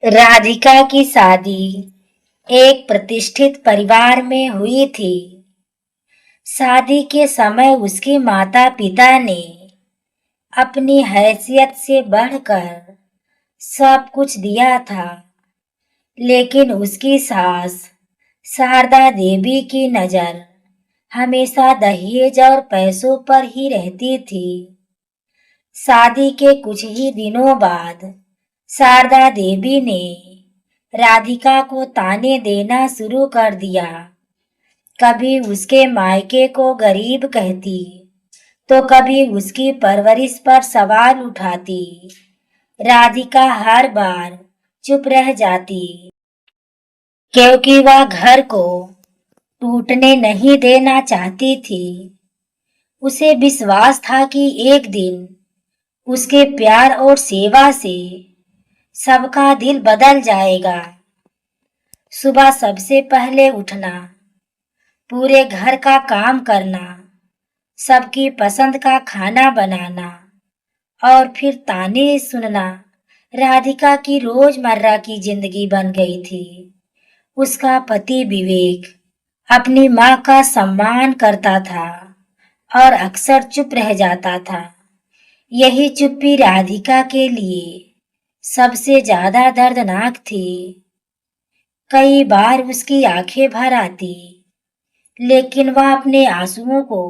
राधिका की शादी एक प्रतिष्ठित परिवार में हुई थी। शादी के समय उसके माता पिता ने अपनी हैसियत से बढ़कर सब कुछ दिया था, लेकिन उसकी सास शारदा देवी की नजर हमेशा दहेज और पैसों पर ही रहती थी। शादी के कुछ ही दिनों बाद शारदा देवी ने राधिका को ताने देना शुरू कर दिया। कभी उसके मायके को गरीब कहती, तो कभी उसकी परवरिश पर सवाल उठाती। राधिका हर बार चुप रह जाती, क्योंकि वह घर को टूटने नहीं देना चाहती थी। उसे विश्वास था कि एक दिन उसके प्यार और सेवा से सबका दिल बदल जाएगा। सुबह सबसे पहले उठना, पूरे घर का काम करना, सबकी पसंद का खाना बनाना और फिर ताने सुनना राधिका की रोजमर्रा की जिंदगी बन गई थी। उसका पति विवेक अपनी माँ का सम्मान करता था और अक्सर चुप रह जाता था। यही चुप्पी राधिका के लिए सबसे ज्यादा दर्दनाक थी। कई बार उसकी आंखें भर आती, लेकिन वह अपने आंसुओं को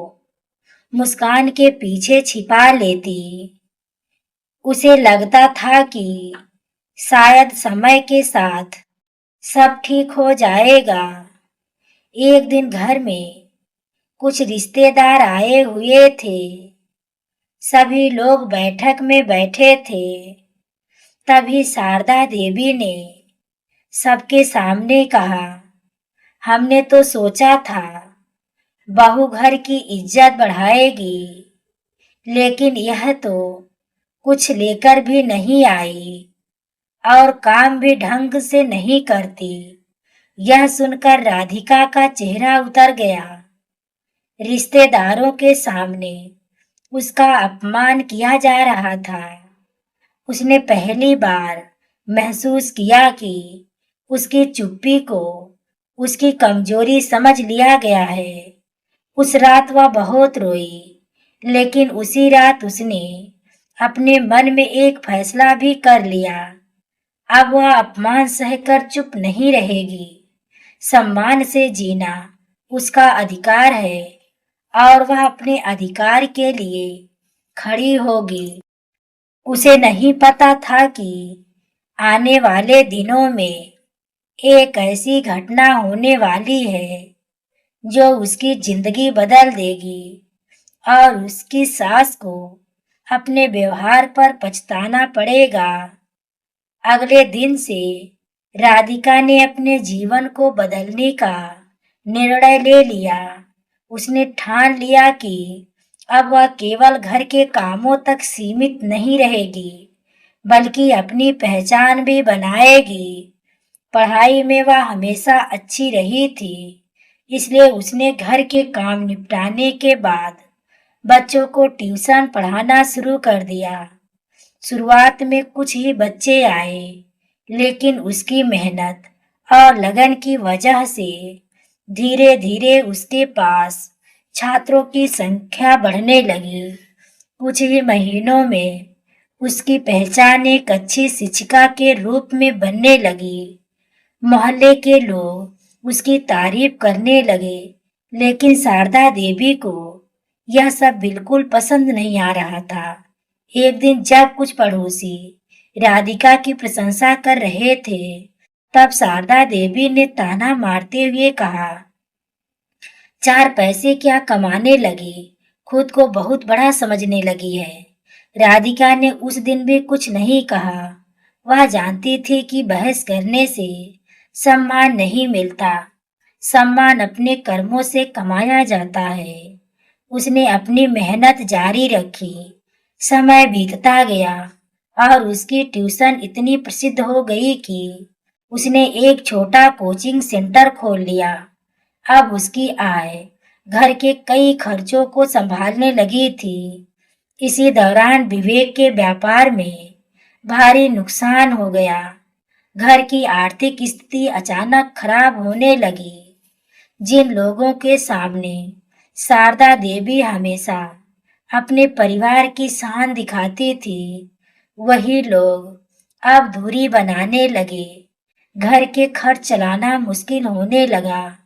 मुस्कान के पीछे छिपा लेती। उसे लगता था कि शायद समय के साथ सब ठीक हो जाएगा। एक दिन घर में कुछ रिश्तेदार आए हुए थे। सभी लोग बैठक में बैठे थे। तभी शारदा देवी ने सबके सामने कहा, हमने तो सोचा था बहू घर की इज्जत बढ़ाएगी, लेकिन यह तो कुछ लेकर भी नहीं आई और काम भी ढंग से नहीं करती। यह सुनकर राधिका का चेहरा उतर गया। रिश्तेदारों के सामने उसका अपमान किया जा रहा था। उसने पहली बार महसूस किया कि उसकी चुप्पी को उसकी कमजोरी समझ लिया गया है। उस रात वह बहुत रोई, लेकिन उसी रात उसने अपने मन में एक फैसला भी कर लिया। अब वह अपमान सहकर चुप नहीं रहेगी। सम्मान से जीना उसका अधिकार है और वह अपने अधिकार के लिए खड़ी होगी। उसे नहीं पता था कि आने वाले दिनों में एक ऐसी घटना होने वाली है जो उसकी जिंदगी बदल देगी और उसकी सास को अपने व्यवहार पर पछताना पड़ेगा। अगले दिन से राधिका ने अपने जीवन को बदलने का निर्णय ले लिया। उसने ठान लिया कि अब वह केवल घर के कामों तक सीमित नहीं रहेगी, बल्कि अपनी पहचान भी बनाएगी। पढ़ाई में वह हमेशा अच्छी रही थी, इसलिए उसने घर के काम निपटाने के बाद बच्चों को ट्यूशन पढ़ाना शुरू कर दिया। शुरुआत में कुछ ही बच्चे आए, लेकिन उसकी मेहनत और लगन की वजह से धीरे धीरे उसके पास छात्रों की संख्या बढ़ने लगी। कुछ ही महीनों में उसकी पहचान एक अच्छी शिक्षिका के रूप में बनने लगी। मोहल्ले के लोग उसकी तारीफ करने लगे, लेकिन शारदा देवी को यह सब बिल्कुल पसंद नहीं आ रहा था। एक दिन जब कुछ पड़ोसी राधिका की प्रशंसा कर रहे थे, तब शारदा देवी ने ताना मारते हुए कहा, चार पैसे क्या कमाने लगी, खुद को बहुत बड़ा समझने लगी है। राधिका ने उस दिन भी कुछ नहीं कहा। वह जानती थी कि बहस करने से सम्मान नहीं मिलता। सम्मान अपने कर्मों से कमाया जाता है। उसने अपनी मेहनत जारी रखी। समय बीतता गया और उसकी ट्यूशन इतनी प्रसिद्ध हो गई कि उसने एक छोटा कोचिंग सेंटर खोल लिया। अब उसकी आय घर के कई खर्चों को संभालने लगी थी। इसी दौरान विवेक के व्यापार में भारी नुकसान हो गया। घर की आर्थिक स्थिति अचानक खराब होने लगी। जिन लोगों के सामने शारदा देवी हमेशा अपने परिवार की शान दिखाती थी, वही लोग अब दूरी बनाने लगे। घर के खर्च चलाना मुश्किल होने लगा।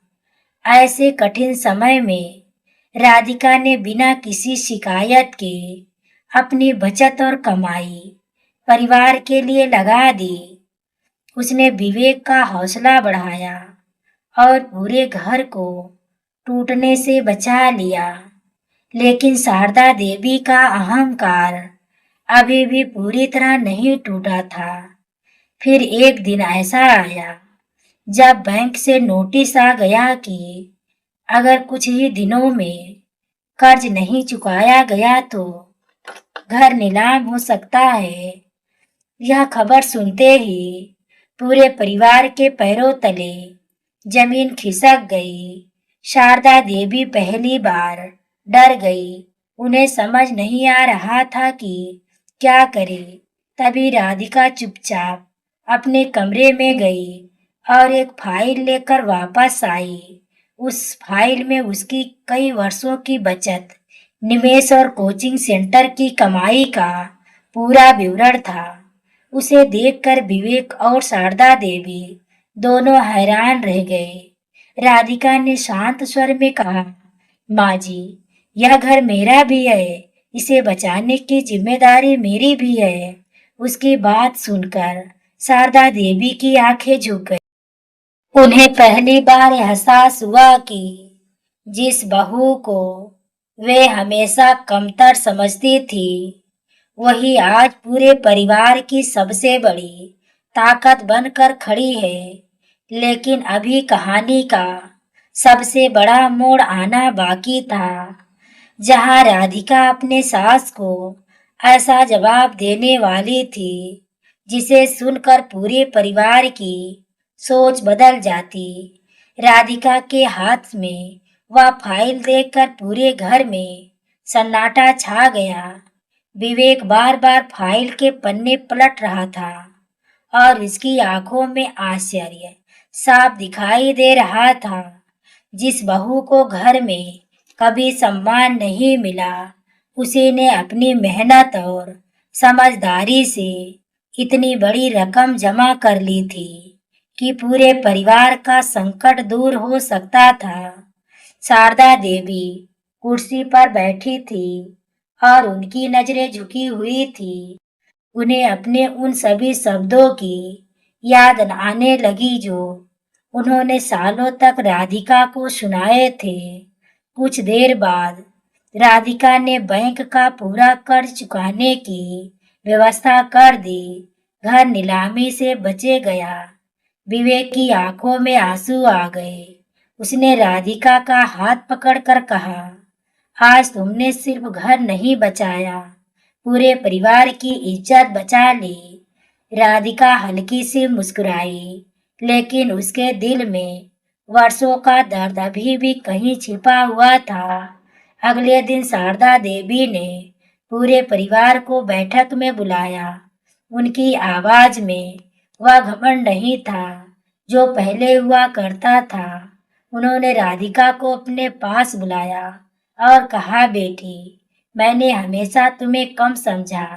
ऐसे कठिन समय में राधिका ने बिना किसी शिकायत के अपनी बचत और कमाई परिवार के लिए लगा दी। उसने विवेक का हौसला बढ़ाया और पूरे घर को टूटने से बचा लिया। लेकिन शारदा देवी का अहंकार अभी भी पूरी तरह नहीं टूटा था। फिर एक दिन ऐसा आया जब बैंक से नोटिस आ गया कि अगर कुछ ही दिनों में कर्ज नहीं चुकाया गया तो घर नीलाम हो सकता है। यह खबर सुनते ही पूरे परिवार के पैरों तले जमीन खिसक गई। शारदा देवी पहली बार डर गई। उन्हें समझ नहीं आ रहा था कि क्या करे। तभी राधिका चुपचाप अपने कमरे में गई और एक फाइल लेकर वापस आई। उस फाइल में उसकी कई वर्षों की बचत, निवेश और कोचिंग सेंटर की कमाई का पूरा विवरण था। उसे देखकर विवेक और शारदा देवी दोनों हैरान रह गए। राधिका ने शांत स्वर में कहा, माँ जी, यह घर मेरा भी है, इसे बचाने की जिम्मेदारी मेरी भी है। उसकी बात सुनकर शारदा देवी की आंखें झुक गई। उन्हें पहली बार एहसास हुआ कि जिस बहू को वे हमेशा कमतर समझती थी, वही आज पूरे परिवार की सबसे बड़ी ताकत बनकर खड़ी है। लेकिन अभी कहानी का सबसे बड़ा मोड़ आना बाकी था, जहां राधिका अपने सास को ऐसा जवाब देने वाली थी जिसे सुनकर पूरे परिवार की सोच बदल जाती। राधिका के हाथ में वह फाइल देखकर पूरे घर में सन्नाटा छा गया। विवेक बार बार फाइल के पन्ने पलट रहा था और इसकी आंखों में आश्चर्य साफ दिखाई दे रहा था। जिस बहू को घर में कभी सम्मान नहीं मिला, उसी ने अपनी मेहनत और समझदारी से इतनी बड़ी रकम जमा कर ली थी कि पूरे परिवार का संकट दूर हो सकता था। शारदा देवी कुर्सी पर बैठी थी और उनकी नजरें झुकी हुई थी। उन्हें अपने उन सभी शब्दों की याद आने लगी जो उन्होंने सालों तक राधिका को सुनाए थे। कुछ देर बाद राधिका ने बैंक का पूरा कर्ज चुकाने की व्यवस्था कर दी। घर नीलामी से बचे गया। विवेक की आंखों में आंसू आ गए। उसने राधिका का हाथ पकड़कर कहा, आज तुमने सिर्फ घर नहीं बचाया, पूरे परिवार की इज्जत बचा ली। राधिका हल्की सी मुस्कुराई, लेकिन उसके दिल में वर्षों का दर्द अभी भी कहीं छिपा हुआ था। अगले दिन शारदा देवी ने पूरे परिवार को बैठक में बुलाया। उनकी आवाज में वह घमंड नहीं था जो पहले हुआ करता था। उन्होंने राधिका को अपने पास बुलाया और कहा, बेटी, मैंने हमेशा तुम्हें कम समझा।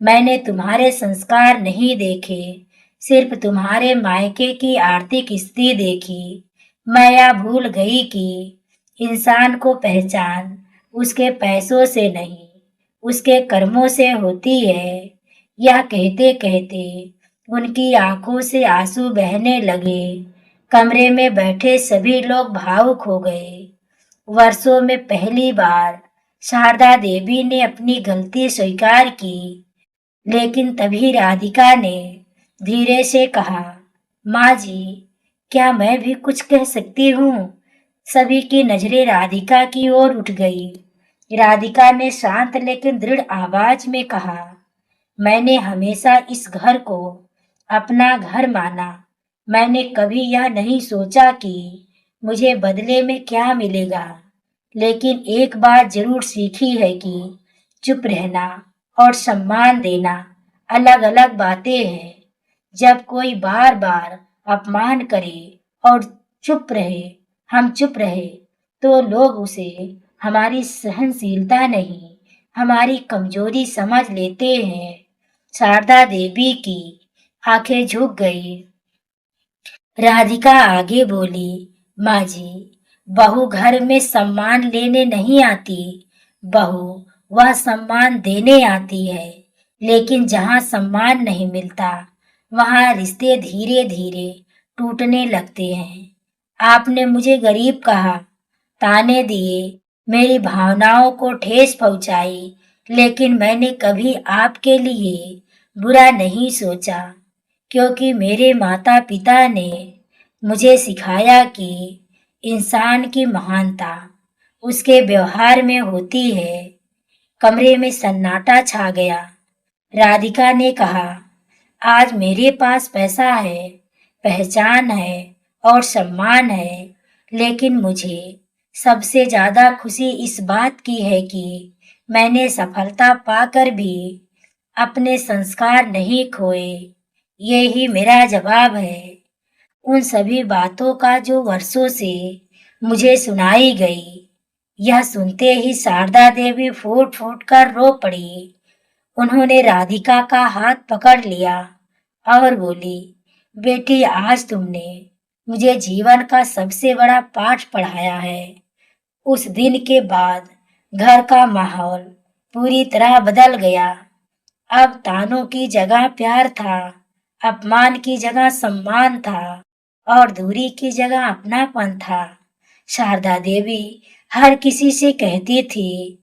मैंने तुम्हारे संस्कार नहीं देखे, सिर्फ तुम्हारे मायके की आर्थिक स्थिति देखी। मैं यह भूल गई कि इंसान को पहचान उसके पैसों से नहीं, उसके कर्मों से होती है। यह कहते कहते उनकी आंखों से आंसू बहने लगे। कमरे में बैठे सभी लोग भावुक हो गए। वर्षों में पहली बार शारदा देवी ने अपनी गलती स्वीकार की। लेकिन तभी राधिका ने धीरे से कहा, माँ जी, क्या मैं भी कुछ कह सकती हूँ? सभी की नजरें राधिका की ओर उठ गई। राधिका ने शांत लेकिन दृढ़ आवाज में कहा, मैंने हमेशा इस घर को अपना घर माना। मैंने कभी यह नहीं सोचा कि मुझे बदले में क्या मिलेगा। लेकिन एक बात जरूर सीखी है कि चुप रहना और सम्मान देना अलग अलग बातें हैं। जब कोई बार बार अपमान करे और चुप रहे, हम चुप रहे, तो लोग उसे हमारी सहनशीलता नहीं, हमारी कमजोरी समझ लेते हैं। शारदा देवी की आंखें झुक गई। राधिका आगे बोली, माँ जी, बहू घर में सम्मान लेने नहीं आती, बहू वह सम्मान देने आती है। लेकिन जहाँ सम्मान नहीं मिलता, वहाँ रिश्ते धीरे धीरे टूटने लगते हैं। आपने मुझे गरीब कहा, ताने दिए, मेरी भावनाओं को ठेस पहुंचाई, लेकिन मैंने कभी आपके लिए बुरा नहीं सोचा, क्योंकि मेरे माता पिता ने मुझे सिखाया कि इंसान की महानता उसके व्यवहार में होती है। कमरे में सन्नाटा छा गया। राधिका ने कहा, आज मेरे पास पैसा है, पहचान है और सम्मान है, लेकिन मुझे सबसे ज्यादा खुशी इस बात की है कि मैंने सफलता पाकर भी अपने संस्कार नहीं खोए। ये ही मेरा जवाब है उन सभी बातों का जो वर्षों से मुझे सुनाई गई। यह सुनते ही शारदा देवी फूट फूट कर रो पड़ी। उन्होंने राधिका का हाथ पकड़ लिया और बोली, बेटी, आज तुमने मुझे जीवन का सबसे बड़ा पाठ पढ़ाया है। उस दिन के बाद घर का माहौल पूरी तरह बदल गया। अब तानों की जगह प्यार था, अपमान की जगह सम्मान था और दूरी की जगह अपनापन था। शारदा देवी हर किसी से कहती थी,